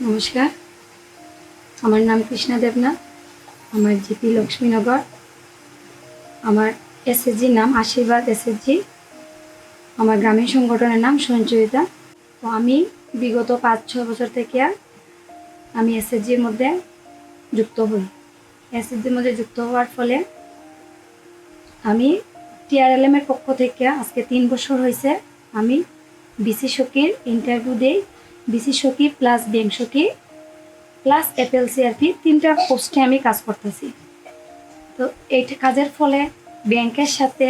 নমস্কার, আমার নাম কৃষ্ণা দেবনাথ। আমার জিপি লক্ষ্মীনগর। আমার এসএসজির নাম আশীর্বাদ এসএসজি। আমার গ্রামীণ সংগঠনের নাম সঞ্চয়িতা। তো আমি বিগত 5-6 বছর থেকে আমি এসএসজির মধ্যে যুক্ত হই। এসএসজির মধ্যে যুক্ত হওয়ার ফলে আমি টিআরএলএমের পক্ষ থেকে আজকে 3 বছর হয়েছে আমি বিসি সখীর ইন্টারভিউ দিই। বিসি সখী প্লাস ব্যাংক সখী প্লাস এফএলসিআরপি 3টা পোস্টে আমি কাজ করতেছি। তো এই কাজের ফলে ব্যাংকের সাথে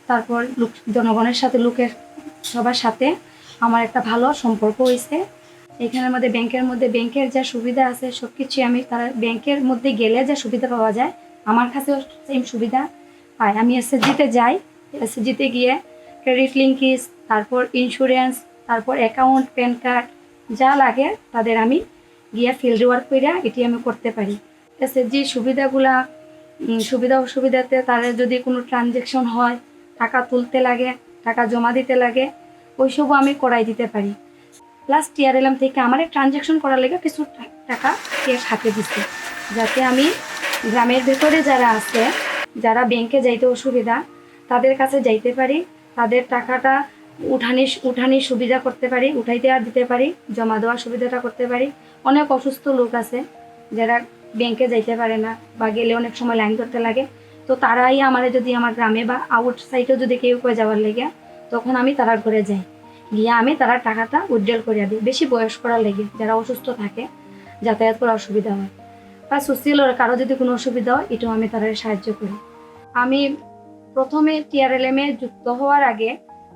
তারপর জনগণের সাথে লোকের সবার সাথে আমার একটা ভালো সম্পর্ক হয়েছে। এখানের মধ্যে ব্যাংকের যা সুবিধা আছে সব কিছুই আমি তারা ব্যাংকের মধ্যে গেলে যা সুবিধা পাওয়া যায় আমার কাছেও সেম সুবিধা পাই। আমি এসএসজিতে যাই, এসএসজিতে গিয়ে ক্রেডিট লিঙ্কেজ, তারপর ইন্স্যুরেন্স, তারপর অ্যাকাউন্ট, প্যান কার্ড যা লাগে তাদের আমি গিয়ে ফিল্ড ওয়ার্ক করে এটি আমি করতে পারি। এসএসজির সুবিধা অসুবিধাতে তাদের যদি কোনো ট্রানজ্যাকশন হয়, টাকা তুলতে লাগে, টাকা জমা দিতে লাগে, ওইসবও আমি করাই দিতে পারি। প্লাস টিআরএলএম থেকে আমার ট্রানজ্যাকশন করার লেগে কিছু টাকা হাতে দিচ্ছে, যাতে আমি গ্রামের ভেতরে যারা আছে, যারা ব্যাংকে যাইতে অসুবিধা, তাদের কাছে যাইতে পারি, তাদের টাকাটা উঠানির সুবিধা করতে পারি, উঠাইতে আর দিতে পারি, জমা দেওয়ার সুবিধাটা করতে পারি। অনেক অসুস্থ লোক আছে যারা ব্যাংকে যাইতে পারে না বা গেলে অনেক সময় লাইন ধরতে লাগে। তো তারাই আমার যদি আমার গ্রামে বা আউটসাইডেও যদি কেউ করে যাওয়ার লেগে, তখন আমি তারার ঘরে যাই, গিয়ে আমি তারার টাকাটা উইথড্রল করে দিই। বেশি বয়স্করা লেগে যারা অসুস্থ থাকে, যাতায়াত করার অসুবিধা হয় বা সোশ্যাল কারো যদি কোনো অসুবিধা হয়, এটাও আমি তাদের সাহায্য করি। আমি প্রথমে টিআরএলএমে যুক্ত হওয়ার আগে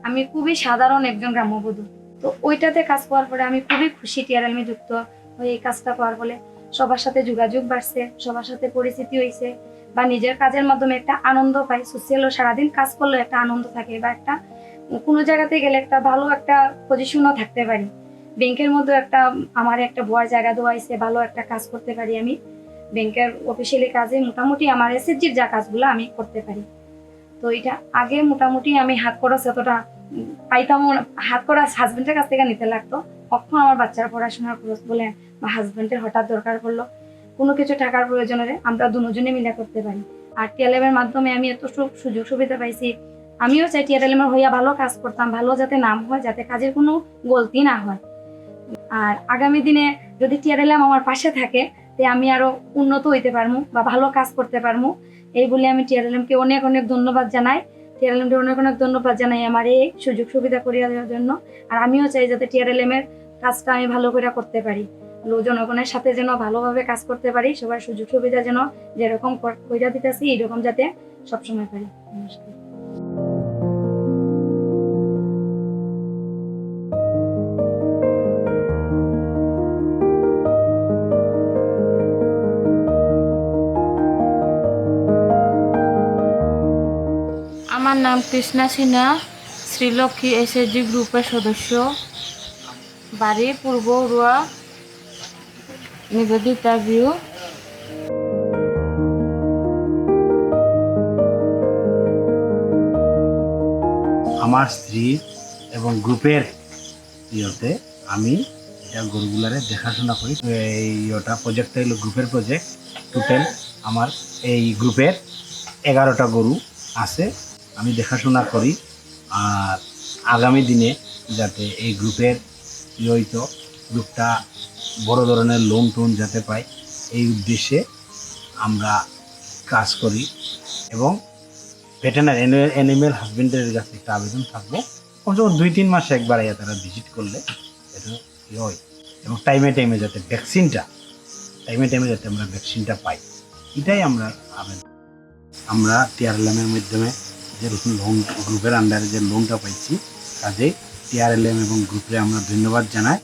আমি খুবই সাধারণ একজন গ্রাম্যবধূ। তো ওইটাতে কাজ করার পরে আমি খুবই খুশি টিআরএলএমে যুক্ত হয়ে এই কাজটা পাওয়ার ফলে সবার সাথে যোগাযোগ বাড়ছে, সবার সাথে পরিচিতি হয়েছে বা নিজের কাজের মাধ্যমে একটা আনন্দ পাই। সোশ্যালও সারাদিন কাজ করলেও একটা আনন্দ থাকে বা একটা কোনো জায়গাতে গেলে একটা ভালো একটা পজিশনও থাকতে পারি। ব্যাংকের মধ্যে আমার একটা বড় জায়গা দেওয়া হয়েছে, ভালো একটা কাজ করতে পারি। আমি ব্যাংকের অফিসিয়ালি কাজে মোটামুটি আমার এসএসজির যা কাজগুলো আমি করতে পারি। তো এটা আগে মোটামুটি আমি হাত খরচ এতটা পাইতাম, হাত খরচ হাজবেন্ডের কাছ থেকে নিতে লাগতো। কখন আমার বাচ্চার পড়াশোনার খরচ বলে বা হাজবেন্ডের হঠাৎ দরকার পড়লো, কোনো কিছু টাকার প্রয়োজন হলে আমরা দুজনে মিলে করতে পারি। আর টিআরএলএমের মাধ্যমে আমি এত সুযোগ সুবিধা পাইছি। আমিও চাই টিআরএলএমের হইয়া ভালো কাজ করতাম, ভালো যাতে নাম হয়, যাতে কাজের কোনো গলতি না হয়। আর আগামী দিনে যদি টিআরএলএম আমার পাশে থাকে, তে আমি আরো উন্নত হইতে পারবো বা ভালো কাজ করতে পারবো। এই বলে আমি টিআরএলএমকে অনেক অনেক ধন্যবাদ জানাই। টিআরএলএমকে অনেক অনেক ধন্যবাদ জানাই আমার এই সুযোগ সুবিধা করিয়া দেওয়ার জন্য। আর আমিও চাই যাতে টিআরএলএমের কাজটা আমি ভালো করে করতে পারি, জনগণের সাথে যেন ভালোভাবে কাজ করতে পারি, সবার সুযোগ সুবিধা যেন যেরকম কইরা দিতেছি এরকম যাতে সবসময় পারি। নমস্কার। আমার নাম কৃষ্ণা সিনহা, শ্রীলক্ষ্মী এসএসজি গ্রুপের সদস্য, বাড়ি পূর্ব উড়ুয়া, নিবেদিতা ভিউ। আমার স্ত্রী এবং গ্রুপের ইয়েতে আমি এটা গরুগুলারে দেখাশোনা করি। এই প্রজেক্টটা হলো গ্রুপের প্রজেক্ট। টোটাল আমার এই গ্রুপের 11টা গরু আছে, আমি দেখাশোনা করি। আর আগামী দিনে যাতে এই গ্রুপের গ্রুপটা বড় ধরনের লোন টোন যাতে পায়, এই উদ্দেশ্যে আমরা কাজ করি। এবং ভেটেনারি অ্যানিমেল হাজবেন্ডারির কাছে একটা আবেদন থাকবো, কমসে কম 2-3 মাসে একবার তারা ভিজিট করলে এটা হয়। এবং টাইমে যাতে যাতে আমরা ভ্যাকসিনটা পাই, এটাই আমরা আবেদন। আমরা টিআরএলএমের মাধ্যমে যে লোন গ্রুপের আন্ডারে যে লোনটা পাইছি, কাজে টিআরএলএম এবং গ্রুপে আমরা ধন্যবাদ জানাই।